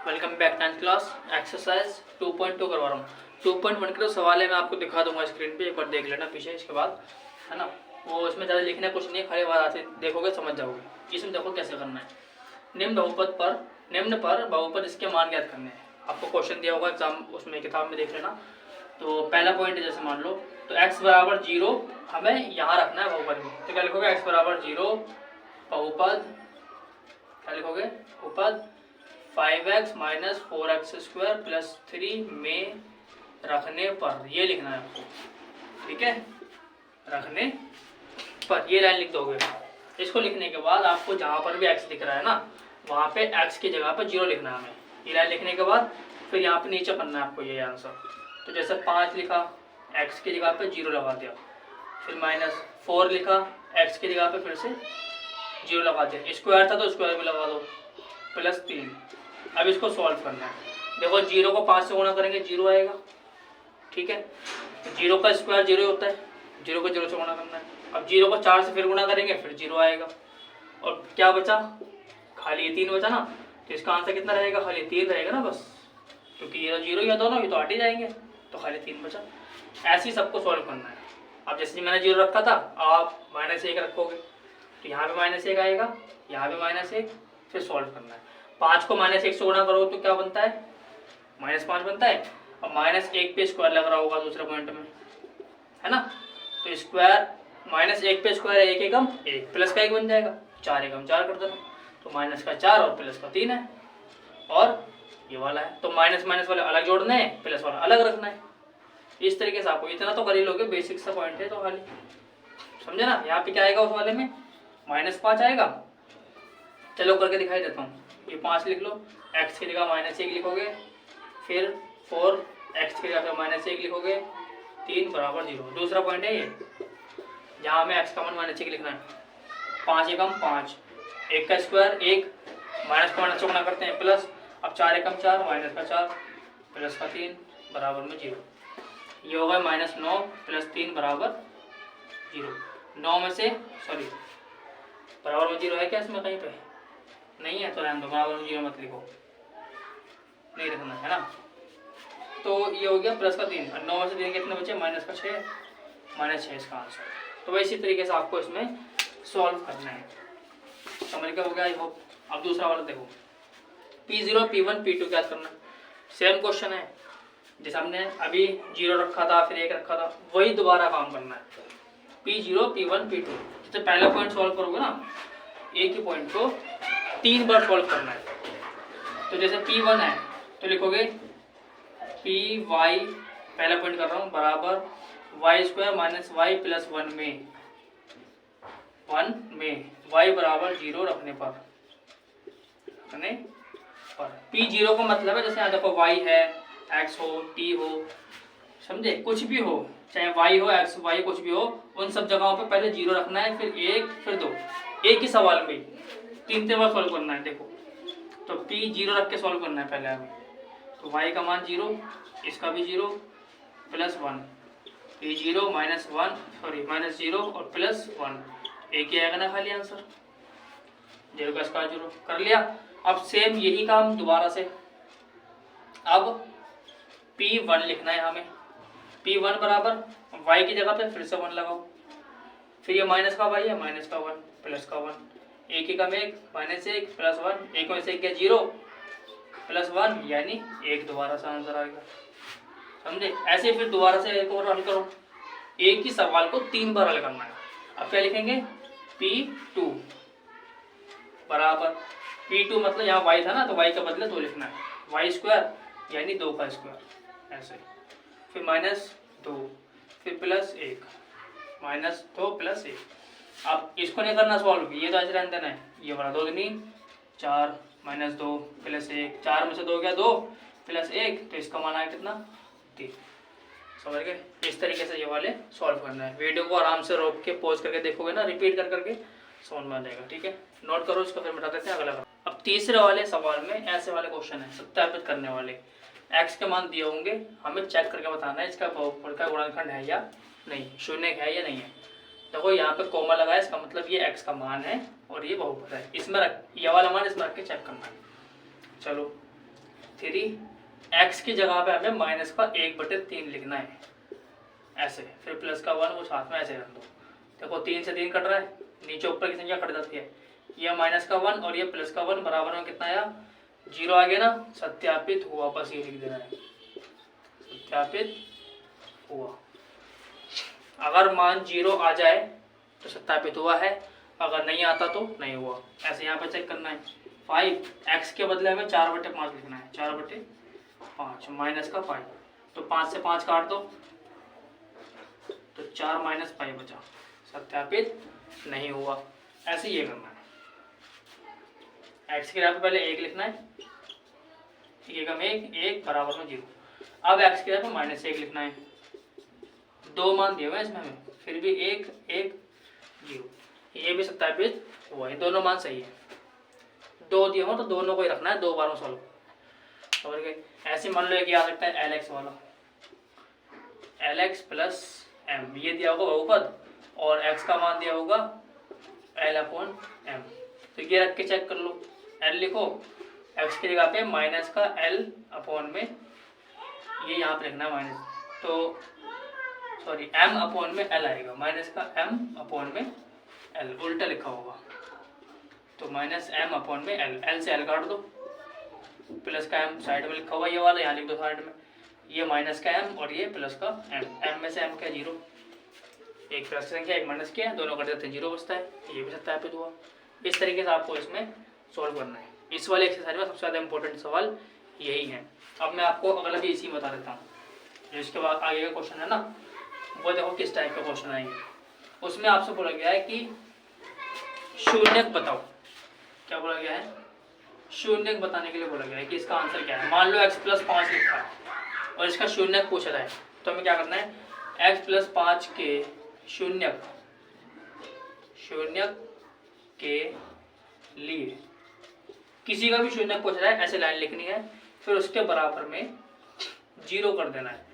Welcome back 10th class exercise 2.2 करवा रहा हूँ। 2.1 के जो सवाल है मैं आपको दिखा दूंगा स्क्रीन पे, एक बार देख लेना पीछे, इसके बाद है ना वो इसमें ज़्यादा लिखना कुछ नहीं है, खाली बात आते देखोगे समझ जाओगे। इसमें देखो कैसे करना है। निम्न पर बहुपद इसके मान ज्ञात करने हैं। आपको क्वेश्चन दिया होगा एग्जाम उसमें किताब में देख लेना। तो पहला पॉइंट है, जैसे मान लो तो x बराबर 0 हमें यहाँ रखना है बहुपद में। तो क्या लिखोगे, x बराबर 0 बहुपद, क्या लिखोगे, बहुपद 5x माइनस 4x² प्लस 3 में रखने पर, ये लिखना है आपको, ठीक है, रखने पर ये लाइन लिख दोगे। इसको लिखने के बाद आपको जहाँ पर भी x दिख रहा है ना, वहाँ पे x की जगह पे 0 लिखना है हमें। ये लाइन लिखने के बाद फिर यहाँ पे नीचे करना है आपको ये आंसर। तो जैसे 5 लिखा, x की जगह पे 0 लगा दिया, फिर माइनस 4 लिखा, x की जगह पे फिर से 0 लगा दिया, स्क्वायर था तो स्क्वायर में लगा दो, प्लस 3। अब इसको सॉल्व करना है। देखो 0 को 5 से गुणा करेंगे 0 आएगा, ठीक है। 0 का स्क्वायर 0 होता है, 0 को 0 से गुणा करना है। अब 0 को 4 से फिर गुणा करेंगे फिर 0 आएगा। और क्या बचा, खाली ये 3 बचा ना, तो इसका आंसर कितना रहेगा, खाली 3 रहेगा ना बस, क्योंकि ये 0 या दोनों ये तो हट ही जाएंगे, तो खाली 3 बचा। ऐसे ही सबको सॉल्व करना है। अब जैसे मैंने 0 रखा था, आप -1 रखोगे तो यहाँ पे -1 आएगा, यहाँ पे -1, फिर सॉल्व करना है। 5 को -1 से गुणा करो तो क्या बनता है, -5 बनता है। अब -1 पे स्क्वायर लग रहा होगा दूसरे पॉइंट में, है ना, तो स्क्वायर -1 पे स्क्वायर है 1 एकम 1, प्लस का 1 बन जाएगा, 4 एकम 4 कर देना, तो माइनस का 4 और प्लस का 3 है। और ये वाला है तो माइनस माइनस वाले अलग जोड़ने हैं, प्लस वाला अलग रखना है। इस तरीके से आपको इतना तो कर ही लोगे, बेसिक सा पॉइंट है तो खाली समझे ना। यहाँ पे क्या आएगा उस वाले में, -5 आएगा। चलो करके दिखाई देता हूँ। ये 5 लिख लो, x की जगह -1 लिखोगे, फिर 4x की जगह -1 लिखोगे, 3 बराबर 0। दूसरा पॉइंट है ये, जहाँ हमें x का मान -1 लिखना है। 5 एकम 5, 1 का स्क्वायर 1, माइनस को माइनस गुणा करते हैं प्लस, अब 4 एकम 4, माइनस का 4 प्लस का 3 बराबर में 0। ये होगा -9 प्लस 3 बराबर 0। 9 में से सॉरी बराबर में 0 है क्या इसमें कहीं पे, नहीं है तो रहने दो, बराबर में 0 मत लिखो, नहीं रखना है ना। तो ये हो गया प्लस का 3, और 9 में से 3 कितने बचे, -6, -6 इसका आंसर। तो इसी तरीके से आपको इसमें सॉल्व करना है। समझ गया हो गया आई होप। अब दूसरा वाला देखो, P0 P1 P2 क्या करना, सेम क्वेश्चन है। जैसे हमने अभी 0 रखा था फिर 1 रखा था, वही दोबारा काम करना है। P0 P1 P2, जैसे पहला पॉइंट सॉल्व करोगे ना, एक ही पॉइंट को 3 बार सॉल्व करना है। तो जैसे P1 है तो लिखोगे Py, पहला पॉइंट कर रहा हूँ, बराबर y² माइनस y प्लस 1 में y बराबर 0 रखने पर P0 का मतलब है, जैसे यहाँ देखो y है, x हो, t हो, समझे, कुछ भी हो, चाहे y हो, x y कुछ भी हो, उन सब जगहों पे पहले 0 रखना है, फिर 1 फिर 2, एक ही सवाल में 3 बार सॉल्व करना है। देखो तो P0 रख के सॉल्व करना है पहले हमें। तो y का मान 0, इसका भी 0 प्लस 1, P0 -0 और प्लस 1, एक ही आएगा ना खाली आंसर, 0 का स्क्वायर 0 कर लिया। अब सेम यही काम दोबारा से, अब P1 लिखना है हमें। P1 बराबर y की जगह पे फिर से 1 लगाओ, फिर ये माइनस का y है, माइनस का 1 प्लस का 1, एक ही कम 1 -1 प्लस 1, 1 में से 1 गया 0 प्लस 1 यानी 1 दोबारा से आंसर आ गया, समझे। ऐसे फिर दोबारा से एक और हल करो, एक ही सवाल को 3 बार हल करना है। अब क्या लिखेंगे, P2 बराबर, P2 मतलब यहाँ y था ना, तो y का बदले 2 लिखना है, y² यानी 2 का स्क्वायर, ऐसे, फिर -2 फिर प्लस 1, -2 प्लस 1। अब इसको नहीं करना सॉल्व, ये तो ऐसे रहने देना है, ये वाला 2 दूनी 4, -2 प्लस 1, 4 में से 2 गया 2 प्लस 1, तो इसका मान आया कितना, 3। समझ गए। इस तरीके से ये वाले सॉल्व करना है। वीडियो को आराम से रोक के पॉज करके देखोगे ना, रिपीट कर करके समझ में आ जाएगा, ठीक है। नोट करो इसको, फिर मिटा देते हैं अगला। अब तीसरे वाले सवाल में ऐसे वाले क्वेश्चन है, सत्यापित करने वाले। x के मान दिए होंगे, हमें चेक करके बताना है इसका बहुपद का गुणनखंड है या नहीं, शून्य है या नहीं है। देखो यहाँ पे कोमा लगा है, इसका मतलब ये x का मान है और ये बहुपद है, इसमें रख, ये वाला मान इसमें रख के चेक करना है। चलो 3, एक्स की जगह पे हमें माइनस का 1/3 लिखना है ऐसे, फिर प्लस का 1 वो साथ में ऐसे रख दो। देखो 3 से 3 कट रहा है, नीचे ऊपर की संख्या कट जाती है, ये माइनस का 1 और ये प्लस का 1 बराबर में कितना आया 0 आ गया ना, सत्यापित हुआ, बस ये लिख देना है, सत्यापित हुआ। अगर मान 0 आ जाए तो सत्यापित हुआ है, अगर नहीं आता तो नहीं हुआ। ऐसे यहाँ पे चेक करना है। 5 एक्स के बदले हमें 4/5 लिखना है, 4/5 माइनस का 5, तो 5 से 5 काट दो तो 4 माइनस 5 बचा, सत्यापित नहीं हुआ। ऐसे ये करना है। एक्स की जगह पे पहले 1 लिखना है, 1 बराबर में 0। अब एक्स की जगह पे -1 लिखना है, 2 मान दिए हुए इसमें हमें, फिर भी 1 1 0, ये भी सत्यापित हुआ है, दोनों मान सही है। 2 दिए हो तो दोनों को ही रखना है, 2 बार में सॉल्व समझ गए। ऐसे मान लो एक आ सकता है LX वाला, LX प्लस M, ये दिया होगा बहुपद और x का मान दिया होगा L/M, तो ये रख के चेक कर लो। L लिखो, x की जगह पे माइनस का L/ में, ये यहाँ पे लिखना है माइनस, तो सॉरी M/में L आएगा, माइनस का M/में L उल्टा लिखा होगा, तो माइनस M/में L से L काट दो, प्लस का M साइड में लिखा हुआ ये वाला, यहाँ लिख दो साइड में, ये माइनस का M और ये प्लस का M में से M का 0, एक प्लस संख्या एक माइनस किया, दोनों कट जाते हैं 0 बचता है, ये भी सत्यापित हुआ। इस तरीके से आपको इसमें सॉल्व करना है। इस वाले एक्सरसाइज में सबसे ज़्यादा इंपॉर्टेंट सवाल यही है। अब मैं आपको अगला भी इसी में बता देता हूँ, जो इसके बाद आगे का क्वेश्चन है ना, वो देखो किस टाइप का क्वेश्चन आएंगे। उसमें आपसे बोला गया है कि शून्यक बताओ, क्या बोला गया है, शून्यक बताने के लिए बोला गया है कि इसका आंसर क्या है। मान लो x + 5 लिखा है और इसका शून्यक पूछा जाए, तो हमें क्या करना है, x + 5 के शून्यक के लिए किसी का भी शून्यक पूछा जाए, ऐसे लाइन लिखनी है, फिर उसके बराबर में 0 कर देना है।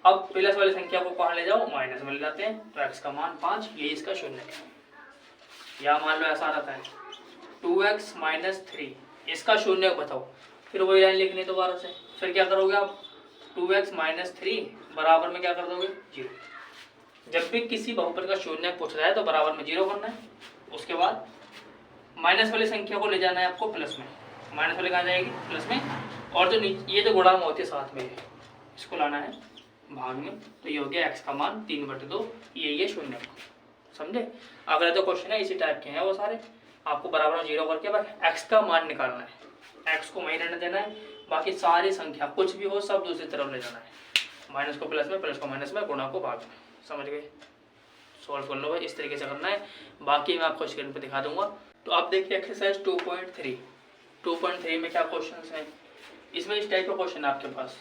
अब प्लस वाली संख्या को कहाँ ले जाओ, माइनस में ले जाते हैं, तो x का मान 5, ये इसका शून्यक है। या मान लो ऐसा रहता है 2x - 3, इसका शून्यक बताओ, फिर वही लाइन लिखनी दोबारा से, फिर क्या करोगे आप, 2x - 3 बराबर में क्या कर दोगे 0। जब भी किसी बहुपद का शून्यक पूछ रहा है तो बराबर में 0 करना है, उसके बाद माइनस वाली संख्या को ले जाना है आपको प्लस में, माइनस वाली कहाँ जाएगी प्लस में, और जो ये जो गुणा में होती है साथ में इसको लाना है भाग में, तो ये हो गया x का मान 3/2, ये शून्यक, समझे। अगला तो क्वेश्चन है इसी टाइप के हैं वो सारे, आपको बराबर में 0 करके बस x का मान निकालना है, x को वहीं रहने देना है, बाकी सारी संख्या कुछ भी हो सब दूसरी तरफ ले जाना है, माइनस को प्लस में, प्लस को माइनस में, गुणा को भाग में, समझ गए। सॉल्व कर लो भाई, इस तरीके से करना है, बाकी मैं आपको स्क्रीन पर दिखा दूंगा। तो आप देखिए एक्सरसाइज 2.3 में क्या क्वेश्चन है। इसमें इस टाइप का क्वेश्चन है आपके पास,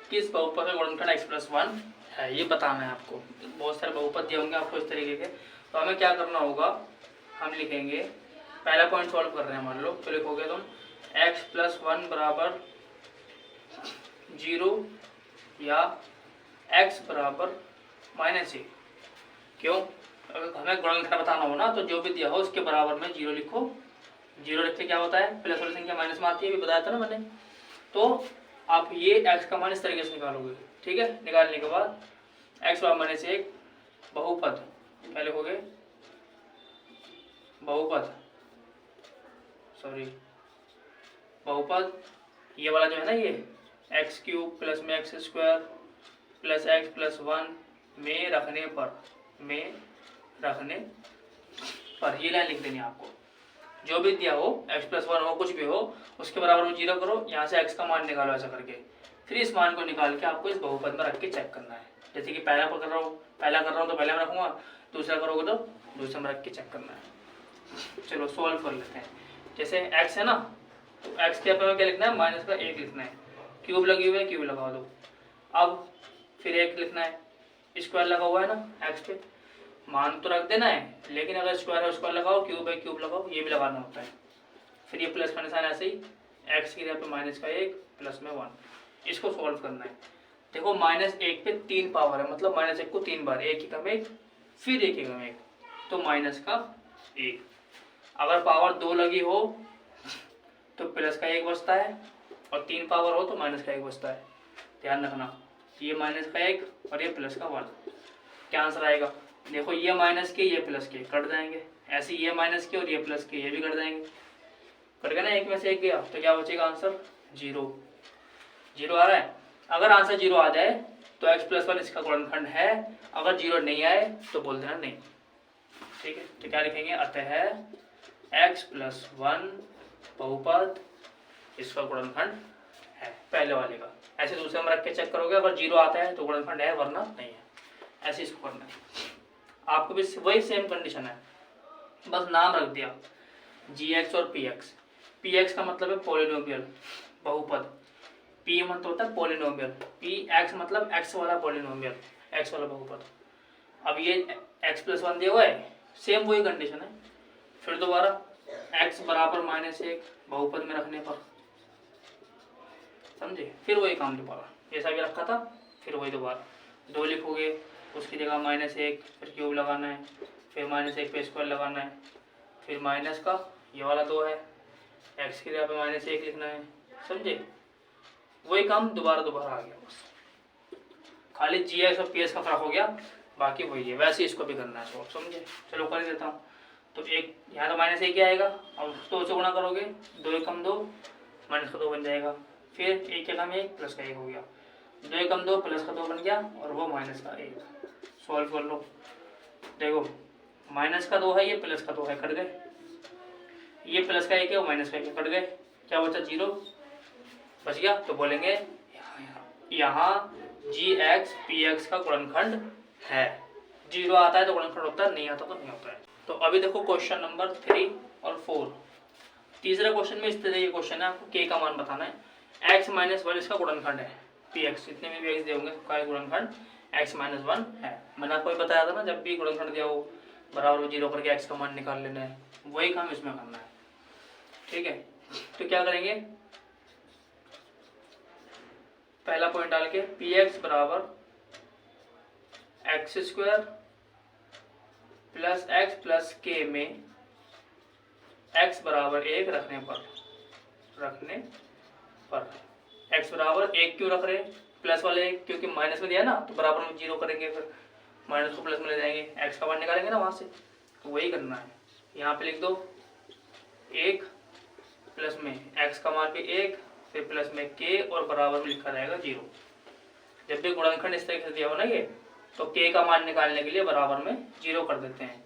किस बहुपद का गुणनखंड x + 1 है, ये बताना है आपको। बहुत सारे बहुपद दिए होंगे आपको इस तरीके के, तो हमें क्या करना होगा, हम लिखेंगे, पहला पॉइंट सॉल्व कर रहे हैं मान लो, तो लिखोगे तुम x + 1 बराबर 0 या x बराबर -1। क्यों, अगर हमें गुणनखंड बताना हो ना, तो जो भी दिया हो उसके बराबर में 0 लिखो। 0 लिखते क्या होता है, प्लस वाली संख्या माइनस में आती है, भी बताया था ना मैंने। तो आप ये x का मान इस तरीके से निकालोगे, ठीक है। निकालने के बाद x बराबर -1 बहुपद, पहले हो गए बहुपद, बहुपद ये वाला जो है ना, ये x³ प्लस में x² प्लस x + 1 में रखने पर ये लाइन लिख देनी है आपको। जो भी दिया हो x + 1 हो, कुछ भी हो, उसके बराबर में 0 करो, यहाँ से x का मान निकालो ऐसा करके, फिर इस मान को निकाल के आपको इस बहुपद में रख के चेक करना है। जैसे कि पहला कर रहा हूँ तो पहले में रखूँगा, दूसरा करोगे तो दूसरे में रख के चेक करना है। चलो सॉल्व कर लेते हैं। जैसे x है ना, तो x के पे क्या लिखना है, -1 लिखना है, क्यूब लगी हुई है, क्यूब लगा दो। अब फिर 1 लिखना है, स्क्वायर लगा हुआ है ना x पे, मान तो रख देना है, लेकिन अगर स्क्वायर है स्क्वायर लगाओ, क्यूब है क्यूब लगाओ, ये भी लगाना होता है। फिर ये प्लस का निशान ऐसे ही, x की जगह पे -1 प्लस में 1, इसको सॉल्व करना है। देखो -1 पे 3 पावर है, मतलब -1 को 3 बार, 1 एकम 1 फिर 1 एकम 1, तो -1। अगर पावर 2 लगी हो तो प्लस का 1 बचता है, और 3 पावर हो तो माइनस का 1 बचता है, ध्यान रखना। ये माइनस का 1 और ये प्लस का 1, क्या आंसर आएगा? देखो ये माइनस के ये प्लस के कट जाएंगे, ऐसे ये माइनस के और ये प्लस के ये भी कट जाएंगे, कट गया ना, एक में से एक गया, तो क्या बचेगा आंसर? 0। 0 आ रहा है। अगर आंसर 0 आ जाए तो x+1 इसका गुणनखंड है, अगर 0 नहीं आए तो बोल देना नहीं। ठीक है, तो क्या लिखेंगे? अतः x+1 बहुपद इसका गुणनखंड है, पहले वाले का। ऐसे दूसरे में रख के चेक करोगे, अगर 0 आता है तो गुणनखंड है, वरना नहीं है। ऐसे इसको करना है। आपको भी वही सेम कंडीशन है, बस नाम रख दिया gx और px। px का मतलब है पॉलिनोमियल, बहुपद। p मतलब होता है पॉलिनोमियल, px मतलब x वाला पॉलिनोमियल, x वाला बहुपद। अब ये x+1 दिया हुआ है, सेम वही कंडीशन है। फिर दोबारा x बराबर -1 बहुपद में रखने पर, समझे? फिर वही काम दोबारा, जैसा भी रखा था फिर वही दोबारा। 2 लिखोगे, उसकी जगह -1, फिर क्यूब लगाना है, फिर -1 पे स्क्वायर लगाना है, फिर माइनस का ये वाला 2 है, x की जगह पे -1 लिखना है, समझे? वही काम दोबारा आ गया, बस खाली gx और px का फर्क हो गया, बाकी वही है। वैसे इसको भी करना है, तो समझे? चलो कर देता हूँ। तो एक यहाँ तो -1 आएगा, अब 2 से गुणा करोगे, 2 एकम 2 माइनस का 2 बन जाएगा, फिर 1 एकम 1 प्लस का 1 हो गया, 2 एकम 2 प्लस का 2 बन गया, और वो माइनस का 1। सॉल्व कर लो, देखो माइनस का 2 है, ये प्लस का 2 है, कट गए। ये प्लस का 1 है, वो माइनस का 1 है, कट गए। क्या बचा? 0 बच गया। तो बोलेंगे यहाँ gx px का गुणनखंड है। 0 आता है तो गुणनखंड होता है, नहीं आता तो नहीं होता है। तो अभी देखो क्वेश्चन नंबर 3 और 4। तीसरे क्वेश्चन में इस तरह ये क्वेश्चन है, आपको k का मान बताना है। x - 1 इसका गुणनखंड है, px इतने में भी x देंगे का गुणनखंड x - 1 है। मैंने आपको बताया था ना, जब भी गुणनखंड दिया हो बराबर 0 करके x का मान निकाल लेना है, वही काम इसमें करना है। ठीक है, तो क्या करेंगे? पहला पॉइंट डाल के px बराबर x² plus x plus k में x बराबर 1 रखने पर x बराबर 1 क्यों रख रहे हैं? प्लस वाले क्योंकि माइनस में दिया ना, तो बराबर में 0 करेंगे, फिर माइनस को प्लस में ले जाएंगे, x का मान निकालेंगे ना वहाँ से, तो वही करना है। यहाँ पे लिख दो 1 प्लस में x का मान भी 1, फिर प्लस में k और बराबर में लिखा जाएगा 0। जब भी गुणनखंड इस तरीके से दिया हो ना ये, तो k का मान निकालने के लिए बराबर में 0 कर देते हैं।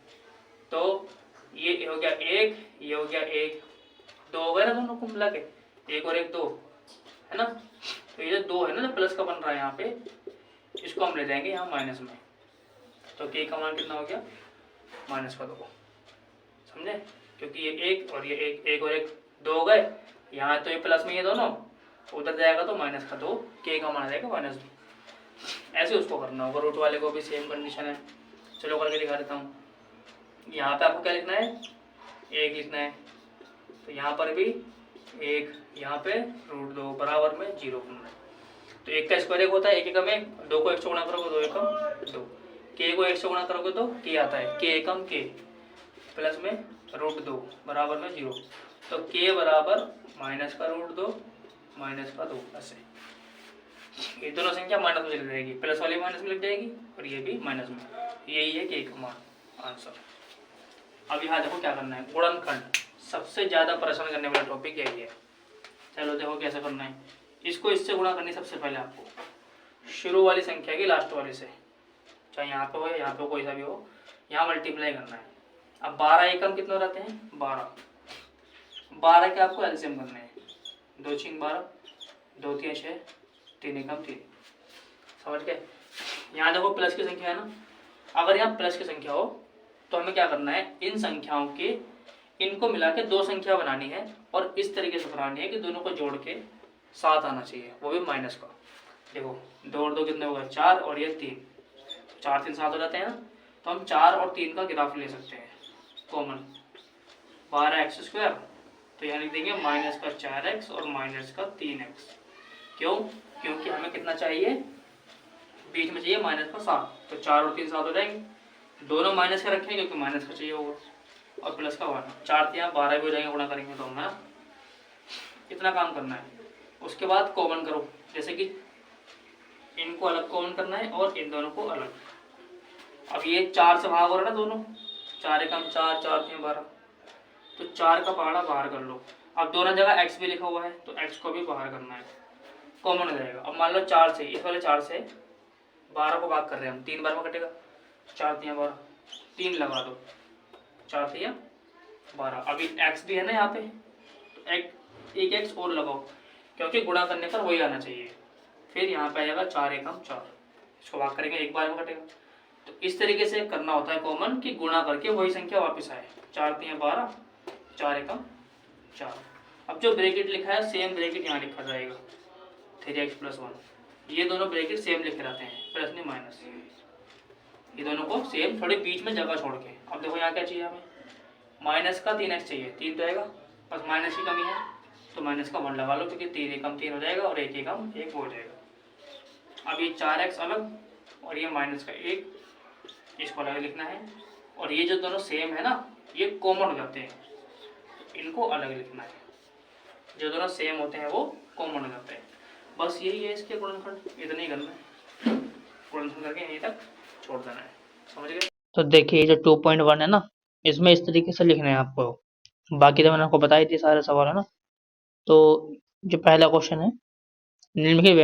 तो ये हो गया 1, ये हो गया 1, 2 हो गए ना दोनों को मिला के, 1 और 1 2 है ना। तो ये जो 2 है ना, जो प्लस का बन रहा है यहाँ पे, इसको हम ले जाएंगे यहाँ माइनस में, तो k का मान कितना हो गया? -2, समझे? क्योंकि ये 1 और ये 1 और 1 2 हो गए, यहाँ तो ये प्लस में ये दोनों, उधर जाएगा तो -2, k का मान आ जाएगा -2। ऐसे उसको करना होगा। रूट वाले को भी सेम कंडीशन है, चलो करके दिखा देता हूँ। यहाँ पे आपको क्या लिखना है? 1 लिखना है, तो यहाँ पर भी 1, यहाँ पे √2 बराबर में 0 करना है। तो 1 का स्क्वायर 1 होता है, 1 एकम 1, 2 को 1 से गुणा करोगे 2 एकम 2, k को 1 से गुणा करोगे तो k आता है, k एकम k प्लस में √2 बराबर में 0। तो k बराबर -√2 -2, ऐसे ये दोनों संख्या माइनस में चली जाएगी, प्लस वाली माइनस में लग जाएगी और ये भी माइनस में। यही है k का मान, आंसर। अब यहाँ देखो क्या करना है, गुणनखंड सबसे ज्यादा परेशान करने वाला टॉपिक यही है। चलो देखो कैसे करना है। इसको इससे गुणा करनी सबसे पहले आपको, शुरू वाली संख्या की लास्ट वाली से, चाहे यहाँ पे हो या यहाँ पे कोई सा भी हो, यहाँ मल्टीप्लाई करना है। अब 12 एकम कितने रहते हैं? 12 के आपको एलसीएम करना है, 2 × 12, 2 × 6, 3 एकम 3, समझ गए? यहाँ देखो प्लस की संख्या है ना, अगर यहाँ प्लस की संख्या हो तो हमें क्या करना है, इन संख्याओं के इनको मिला के 2 संख्या बनानी है, और इस तरीके से बनानी है कि दोनों को जोड़ के 7 आना चाहिए, वो भी माइनस का। देखो 2 और 2 कितने हो गए? 4, और ये 3, 4 3 7 हो जाते हैं ना। तो हम 4 और 3 का ग्राफ ले सकते हैं कॉमन, 12x², तो यहाँ लिख देंगे -4x और -3x। क्यों? क्योंकि हमें कितना चाहिए? बीच में चाहिए -7, तो 4 और 3 7 हो जाएंगे, दोनों माइनस का रखेंगे क्योंकि माइनस का चाहिए होगा, और प्लस का 1, 4 यहाँ 12 भी हो जाएंगे गुणा करेंगे तो हमें इतना काम करना है। उसके बाद कॉमन करो, जैसे कि इनको अलग कॉमन करना है और इन दोनों को अलग। अब ये 4 से भाग हो रहा है ना दोनों, 4 एकम 4, 4 3 12, तो 4 का पहाड़ा बाहर कर लो। अब दोनों जगह x भी लिखा हुआ है तो x को भी बाहर करना है, कॉमन हो जाएगा। अब मान लो 4 से, इस वाले 4 से 12 को भाग कर रहे हैं हम, 3 बार में कटेगा, 4 3 12, 3 लगा दो, 4 3 12। अभी x भी है ना यहाँ पे, तो एक x और लगाओ, क्योंकि गुणा करने पर वही आना चाहिए। फिर यहाँ पे आएगा 4 एकम 4, इसको भाग करेंगे, एक बार में कटेगा। तो इस तरीके से करना होता है कॉमन, कि गुणा करके वही संख्या वापस आए। 4 3 12, 4 एकम 4। अब जो ब्रैकेट लिखा है सेम ब्रैकेट यहाँ लिखा जाएगा, 3x + 1। ये दोनों ब्रैकेट सेम लिखे रहते हैं, प्लस नहीं माइनस, ये दोनों को सेम, थोड़े बीच में जगह छोड़ के। अब देखो यहाँ क्या चाहिए हमें, माइनस का 3x चाहिए, 3 तो आएगा, बस माइनस की कमी है तो माइनस का 1 लगा लो, क्योंकि 3 एकम 3 हो जाएगा और 1 एकम 1 हो जाएगा। अब ये 4x अलग और ये माइनस का 1, इसको अलग लिखना है। और ये जो दोनों सेम है ना, ये कॉमन हो जाते हैं, इनको अलग लिखना है। जो दोनों सेम होते हैं वो कॉमन हो जाते हैं। बस यही है इसके गुणनखंड, इतना ही करना है, गुणनखंड करके यहीं तक छोड़ देना है, समझ गए। तो देखिए जो 2.1 है ना, इसमें इस तरीके से लिखना है आपको। बाकी तो मैंने आपको बताई थी सारे सवाल, है ना। तो जो पहला क्वेश्चन है, निम्नलिखित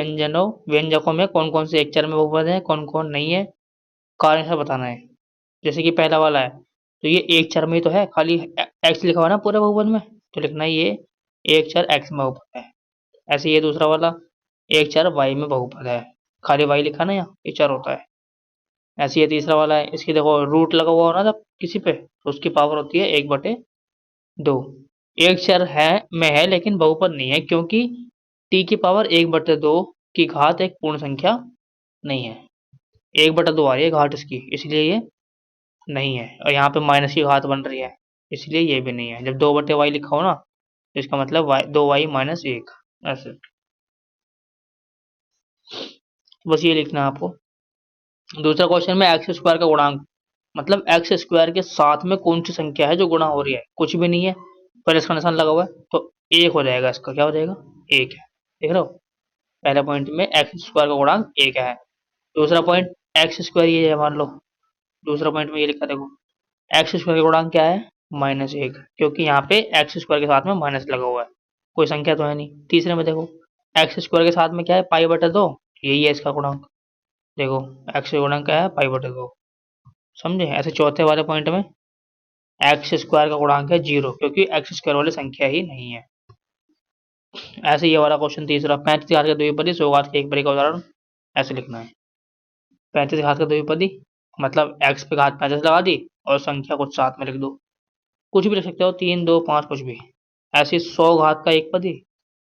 व्यंजकों में कौन कौन से एक चर में बहुपद है, कौन कौन नहीं है, कारण से बताना है। जैसे कि पहला वाला है, तो ये एक चर में ही तो है, खाली एक्स लिखा हुआ है ना पूरे बहुपद में, तो लिखना है ये एक चर एक्स में बहुपद है। ऐसे ये दूसरा वाला, एक चर वाई में बहुपद है, खाली वाई लिखा ना, यहाँ ये चर होता है। ऐसे ये तीसरा वाला है, इसकी देखो रूट लगा हुआ हो ना जब किसी पे, तो उसकी पावर होती है 1/2। एक चर है में है लेकिन बहुपद नहीं है, क्योंकि t की पावर 1/2 की घात एक पूर्ण संख्या नहीं है। 1/2 आ रही है घाट इसकी, इसलिए ये नहीं है। और यहाँ पे माइनस की घात बन रही है, इसलिए ये भी नहीं है। जब 2/y लिखा हो ना, तो इसका मतलब 2y - 1, ऐसे। बस ये लिखना है आपको। दूसरा क्वेश्चन में एक्स स्क्वायर का गुणांक, मतलब एक्स स्क्वायर के साथ में कौन सी संख्या है जो गुणा हो रही है, कुछ भी नहीं है, पर इसका निशान लगा हुआ है, तो 1 हो जाएगा। इसका क्या हो जाएगा, 1 है, देख रहे हो। पहले पॉइंट में एक्स स्क्वायर का गुणांक 1 है। दूसरा पॉइंट एक्स स्क्वायर ये है, मान लो दूसरा पॉइंट में ये लिखा, देखो एक्स स्क्वायर का गुणांक क्या है, -1, क्योंकि यहाँ पे एक्स स्क्वायर के साथ में माइनस लगा हुआ है, कोई संख्या तो है नहीं। तीसरे में देखो एक्स स्क्वायर के साथ में क्या है, π/2, यही है इसका गुणांक। देखो एक्स का गुणांक क्या है, π/2, समझे। ऐसे चौथे वाले पॉइंट में एक्स स्क्वायर का गुणांक है 0, क्योंकि एक्स स्क्वायर वाली संख्या ही नहीं है। ऐसे ये वाला क्वेश्चन तीसरा, 35 घात का द्विपदी 100 घात के एक बड़ी का उदाहरण, ऐसे लिखना है। 35 घात का द्विपदी मतलब एक्स पे घात 35 लगा दी और संख्या कुछ साथ में लिख दो, कुछ भी लिख सकते हो, 3 2 5 कुछ भी। ऐसे 100 घात का एक पदी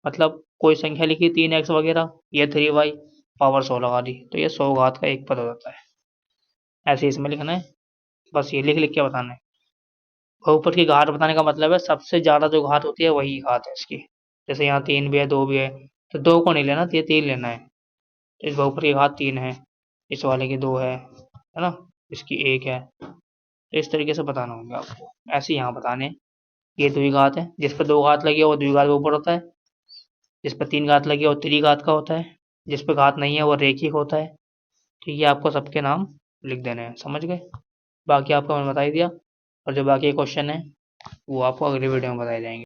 मतलब कोई संख्या लिखी 3x वगैरह, ये 3y पावर 100 लगा दी, तो ये 100 घात का एक पद हो जाता है। ऐसे इसमें लिखना है, बस ये लिख लिख के बताना है। बहुपद की घात बताने का मतलब है सबसे ज्यादा जो घात होती है वही घात है इसकी। जैसे यहाँ 3 भी है 2 भी है, तो 2 को नहीं लेना, तो ये 3 लेना है। तो इस बहुपद की घात 3 है, इस वाले की 2 है ना, इसकी 1 है। तो इस तरीके से बताना होगा आपको, ऐसे यहाँ बताने। ये द्विघात है, जिस पर 2 घात लगी है वो द्विघात बहुपद होता है, जिस पर 3 घात लगी है वो त्रिघात का होता है, जिस पर घात नहीं है वो रेखिक होता है। तो ये आपको सबके नाम लिख देने हैं, समझ गए। बाकी आपको मैंने बता ही दिया, और जो बाकी क्वेश्चन है वो आपको अगली वीडियो में बताए जाएंगे।